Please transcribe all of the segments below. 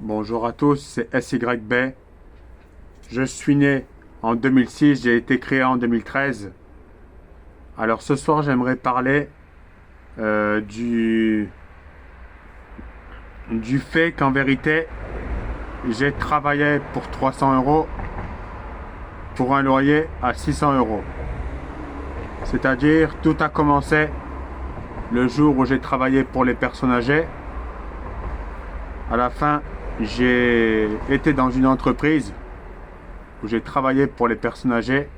Bonjour à tous, c'est SYB. Je suis né en 2006, j'ai été créé en 2013. Alors ce soir, j'aimerais parler euh, du, du fait qu'en vérité, j'ai travaillé pour 300 euros pour un loyer à 600 euros. C'est-à-dire, tout a commencé le jour où j'ai travaillé pour les personnes âgées. À la fin, j'ai été dans une entreprise où j'ai travaillé pour les personnes âgées.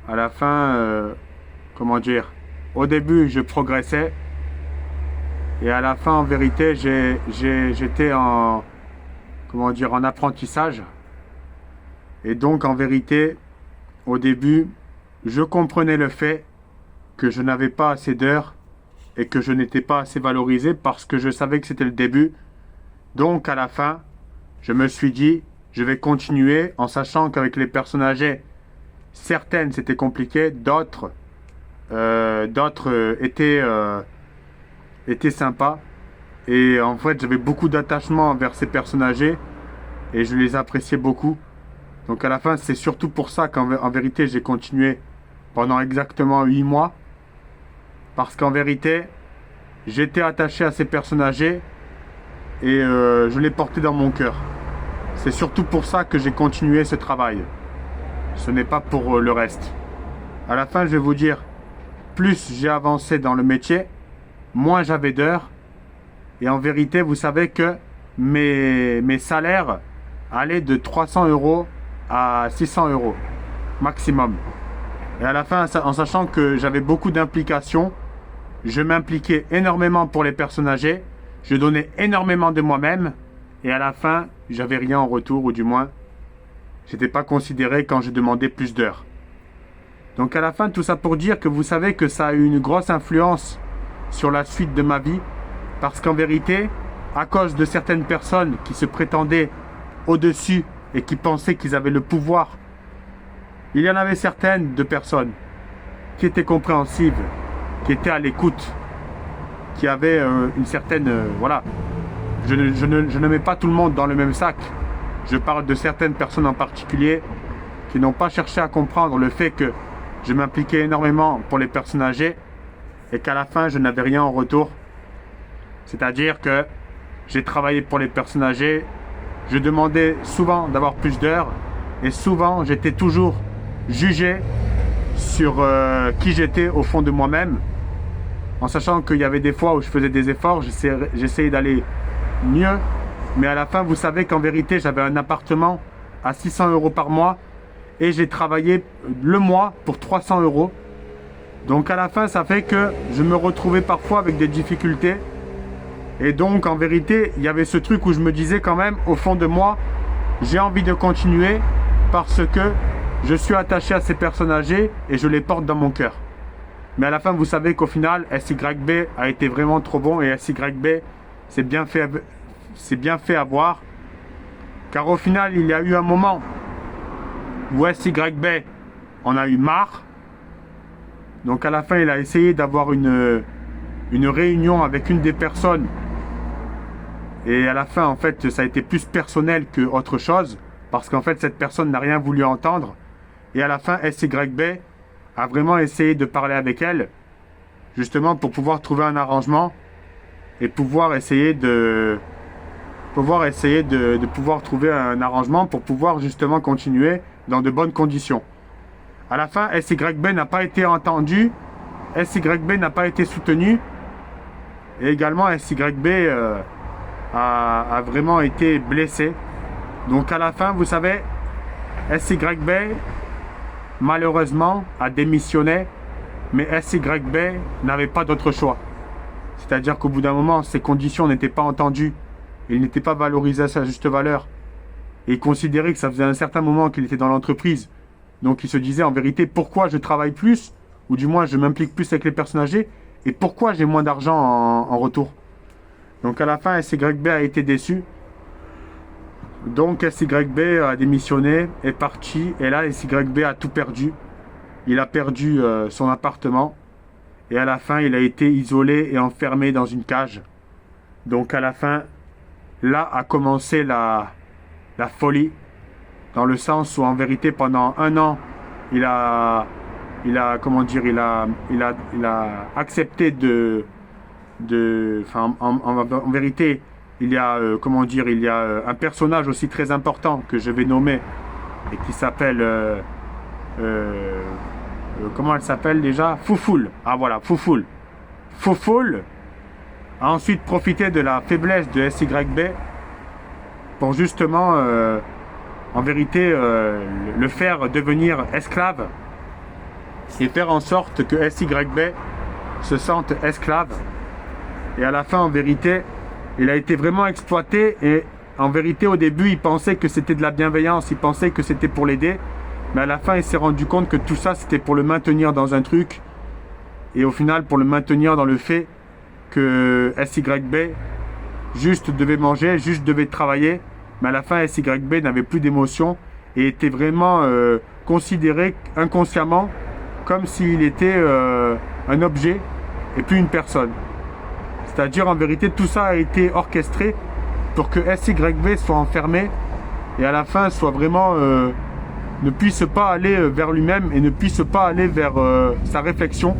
À la fin, comment dire, au début, je progressais et à la fin, en vérité, j'étais comment dire, en apprentissage. Et donc, en vérité, au début, je comprenais le fait que je n'avais pas assez d'heures et que je n'étais pas assez valorisé parce que je savais que c'était le début. Donc, à la fin, je me suis dit, je vais continuer en sachant qu'avec les personnes âgées, certaines c'était compliqué, d'autres étaient sympas. Et en fait, j'avais beaucoup d'attachement envers ces personnes âgées et je les appréciais beaucoup. Donc à la fin, c'est surtout pour ça qu'en vérité, j'ai continué pendant exactement 8 mois. Parce qu'en vérité, j'étais attaché à ces personnes âgées et je les portais dans mon cœur. C'est surtout pour ça que j'ai continué ce travail. Ce n'est pas pour le reste. À la fin, je vais vous dire, plus j'ai avancé dans le métier, moins j'avais d'heures. Et en vérité, vous savez que mes salaires allaient de 300 euros à 600 euros maximum. Et à la fin, en sachant que j'avais beaucoup d'implications, je m'impliquais énormément pour les personnes âgées, je donnais énormément de moi-même, et à la fin, j'avais rien en retour, ou du moins, j'étais pas considéré quand je demandais plus d'heures. Donc à la fin, tout ça pour dire que vous savez que ça a eu une grosse influence sur la suite de ma vie, parce qu'en vérité, à cause de certaines personnes qui se prétendaient au-dessus et qui pensaient qu'ils avaient le pouvoir, il y en avait certaines de personnes qui étaient compréhensives, qui étaient à l'écoute, qui avaient une certaine... voilà. Je ne mets pas tout le monde dans le même sac. Je parle de certaines personnes en particulier qui n'ont pas cherché à comprendre le fait que je m'impliquais énormément pour les personnes âgées et qu'à la fin, je n'avais rien en retour. C'est-à-dire que j'ai travaillé pour les personnes âgées, je demandais souvent d'avoir plus d'heures et souvent, j'étais toujours jugé sur qui j'étais au fond de moi-même, en sachant qu'il y avait des fois où je faisais des efforts, j'essayais d'aller mieux, mais à la fin, vous savez qu'en vérité, j'avais un appartement à 600 euros par mois et j'ai travaillé le mois pour 300 euros. Donc à la fin, ça fait que je me retrouvais parfois avec des difficultés. Et donc en vérité, il y avait ce truc où je me disais quand même, au fond de moi, j'ai envie de continuer parce que je suis attaché à ces personnes âgées et je les porte dans mon cœur. Mais à la fin, vous savez qu'au final, SYB a été vraiment trop bon et SYB, c'est bien fait avoir. Car au final, il y a eu un moment où SYB en a eu marre. Donc à la fin, il a essayé d'avoir une réunion avec une des personnes. Et à la fin, en fait, ça a été plus personnel que autre chose. Parce qu'en fait, cette personne n'a rien voulu entendre. Et à la fin, SYB a vraiment essayé de parler avec elle. Justement pour pouvoir trouver un arrangement. Et pouvoir essayer de pouvoir trouver un arrangement pour pouvoir justement continuer dans de bonnes conditions. À la fin, SYB n'a pas été entendu. SYB n'a pas été soutenu. Et également, SYB a vraiment été blessé. Donc à la fin, vous savez, SYB, malheureusement, a démissionné. Mais SYB n'avait pas d'autre choix. C'est-à-dire qu'au bout d'un moment, ses conditions n'étaient pas entendues. Il n'était pas valorisé à sa juste valeur. Et il considérait que ça faisait un certain moment qu'il était dans l'entreprise. Donc il se disait en vérité, pourquoi je travaille plus, ou du moins je m'implique plus avec les personnes âgées, et pourquoi j'ai moins d'argent en retour. Donc à la fin, SYB a été déçu. Donc SYB a démissionné, est parti, et là SYB a tout perdu. Il a perdu son appartement, et à la fin, il a été isolé et enfermé dans une cage. Donc à la fin, là a commencé la folie, dans le sens où en vérité pendant un an, comment dire, il a accepté enfin, en vérité, il y a, comment dire, il y a un personnage aussi très important que je vais nommer et qui s'appelle, comment elle s'appelle déjà? Foufoule. Ah voilà, Foufoule. Foufoule a ensuite profité de la faiblesse de SYB pour justement, en vérité, le faire devenir esclave et faire en sorte que SYB se sente esclave. Et à la fin, en vérité, il a été vraiment exploité. Et en vérité, au début, il pensait que c'était de la bienveillance, il pensait que c'était pour l'aider. Mais à la fin, il s'est rendu compte que tout ça, c'était pour le maintenir dans un truc. Et au final, pour le maintenir dans le fait que SYB juste devait manger, juste devait travailler. Mais à la fin, SYB n'avait plus d'émotion et était vraiment considéré inconsciemment comme s'il était un objet et plus une personne. C'est-à-dire, en vérité, tout ça a été orchestré pour que SYB soit enfermé et à la fin soit vraiment ne puisse pas aller vers lui-même et ne puisse pas aller vers sa réflexion.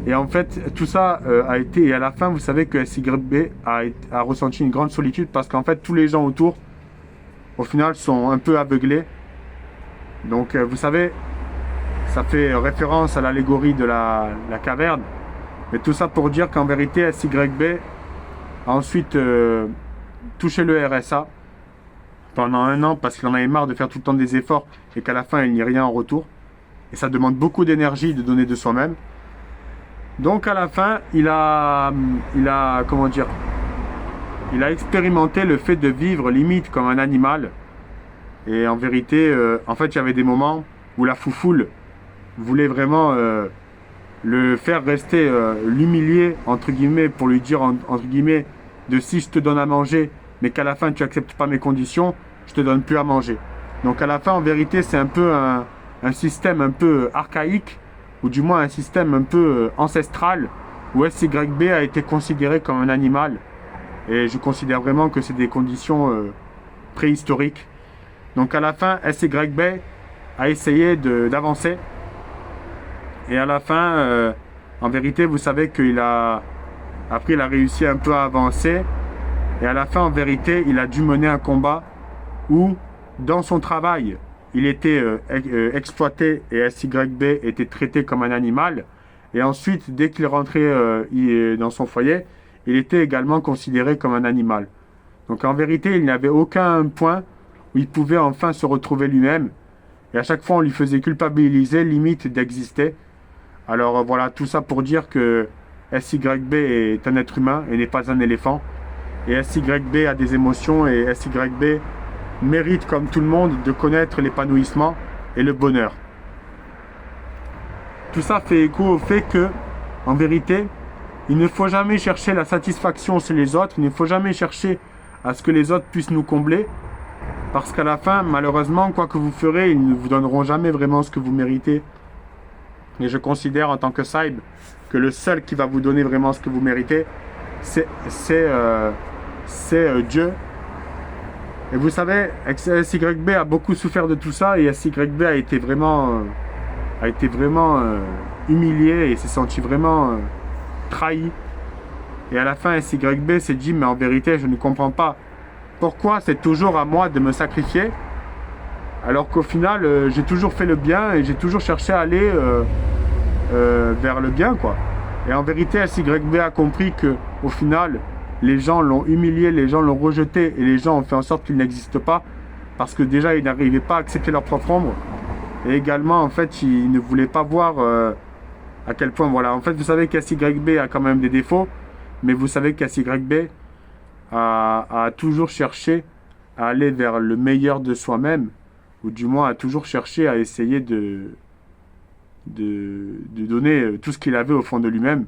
Et en fait, tout ça a été... Et à la fin, vous savez que SYB a ressenti une grande solitude parce qu'en fait, tous les gens autour, au final, sont un peu aveuglés. Donc, vous savez, ça fait référence à l'allégorie de la caverne. Mais tout ça pour dire qu'en vérité, SYB a ensuite touché le RSA pendant un an parce qu'il en avait marre de faire tout le temps des efforts et qu'à la fin, il n'y ait rien en retour. Et ça demande beaucoup d'énergie de donner de soi-même. Donc à la fin, il a comment dire, il a expérimenté le fait de vivre limite comme un animal. Et en vérité, en fait, il y avait des moments où la foufoule voulait vraiment le faire rester, l'humilier, entre guillemets, pour lui dire, entre guillemets, de si je te donne à manger, mais qu'à la fin, tu n'acceptes pas mes conditions, je te donne plus à manger. Donc à la fin, en vérité, c'est un peu un système un peu archaïque, ou du moins un système un peu ancestral, où SYB a été considéré comme un animal. Et je considère vraiment que c'est des conditions préhistoriques. Donc à la fin, SYB a essayé d'avancer. Et à la fin, en vérité, vous savez qu'il a... Après, il a réussi un peu à avancer. Et à la fin, en vérité, il a dû mener un combat où, dans son travail, il était exploité et SYB était traité comme un animal. Et ensuite, dès qu'il rentrait dans son foyer, il était également considéré comme un animal. Donc en vérité, il n'y avait aucun point où il pouvait enfin se retrouver lui-même. Et à chaque fois, on lui faisait culpabiliser, limite d'exister. Alors voilà, tout ça pour dire que SYB est un être humain et n'est pas un éléphant. Et SYB a des émotions et SYB mérite, comme tout le monde, de connaître l'épanouissement et le bonheur. Tout ça fait écho au fait que, en vérité, il ne faut jamais chercher la satisfaction chez les autres, il ne faut jamais chercher à ce que les autres puissent nous combler, parce qu'à la fin, malheureusement, quoi que vous ferez, ils ne vous donneront jamais vraiment ce que vous méritez. Et je considère en tant que Saïb que le seul qui va vous donner vraiment ce que vous méritez, c'est Dieu. Et vous savez, SYB a beaucoup souffert de tout ça et SYB a été vraiment humilié et s'est senti vraiment trahi. Et à la fin, SYB s'est dit, mais en vérité, je ne comprends pas pourquoi c'est toujours à moi de me sacrifier, alors qu'au final, j'ai toujours fait le bien et j'ai toujours cherché à aller vers le bien, quoi. Et en vérité, SYB a compris que, au final, les gens l'ont humilié, les gens l'ont rejeté et les gens ont fait en sorte qu'il n'existe pas parce que déjà ils n'arrivaient pas à accepter leur propre ombre et également en fait ils ne voulaient pas voir à quel point, voilà, en fait vous savez qu'SYB a quand même des défauts, mais vous savez qu'SYB a toujours cherché à aller vers le meilleur de soi-même, ou du moins a toujours cherché à essayer de donner tout ce qu'il avait au fond de lui-même.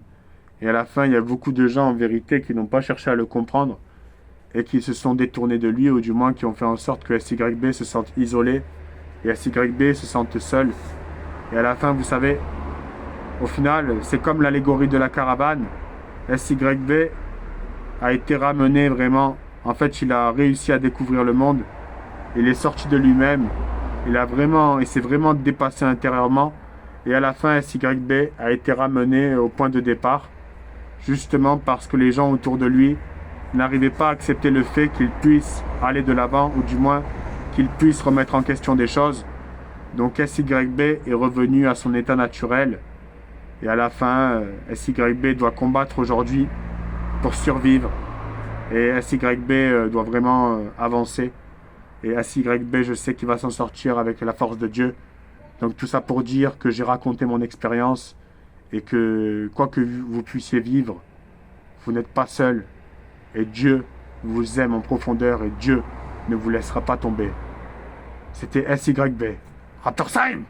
Et à la fin, il y a beaucoup de gens en vérité qui n'ont pas cherché à le comprendre et qui se sont détournés de lui, ou du moins qui ont fait en sorte que SYB se sente isolé et SYB se sente seul. Et à la fin, vous savez, au final, c'est comme l'allégorie de la caravane. SYB a été ramené vraiment En fait, il a réussi à découvrir le monde. Il est sorti de lui-même. Il s'est vraiment dépassé intérieurement. Et à la fin, SYB a été ramené au point de départ. Justement parce que les gens autour de lui n'arrivaient pas à accepter le fait qu'il puisse aller de l'avant, ou du moins qu'il puisse remettre en question des choses. Donc SYB est revenu à son état naturel. Et à la fin, SYB doit combattre aujourd'hui pour survivre. Et SYB doit vraiment avancer. Et SYB, je sais qu'il va s'en sortir avec la force de Dieu. Donc tout ça pour dire que j'ai raconté mon expérience et que quoi que vous puissiez vivre, vous n'êtes pas seul. Et Dieu vous aime en profondeur et Dieu ne vous laissera pas tomber. C'était SYB. Raptorsheim!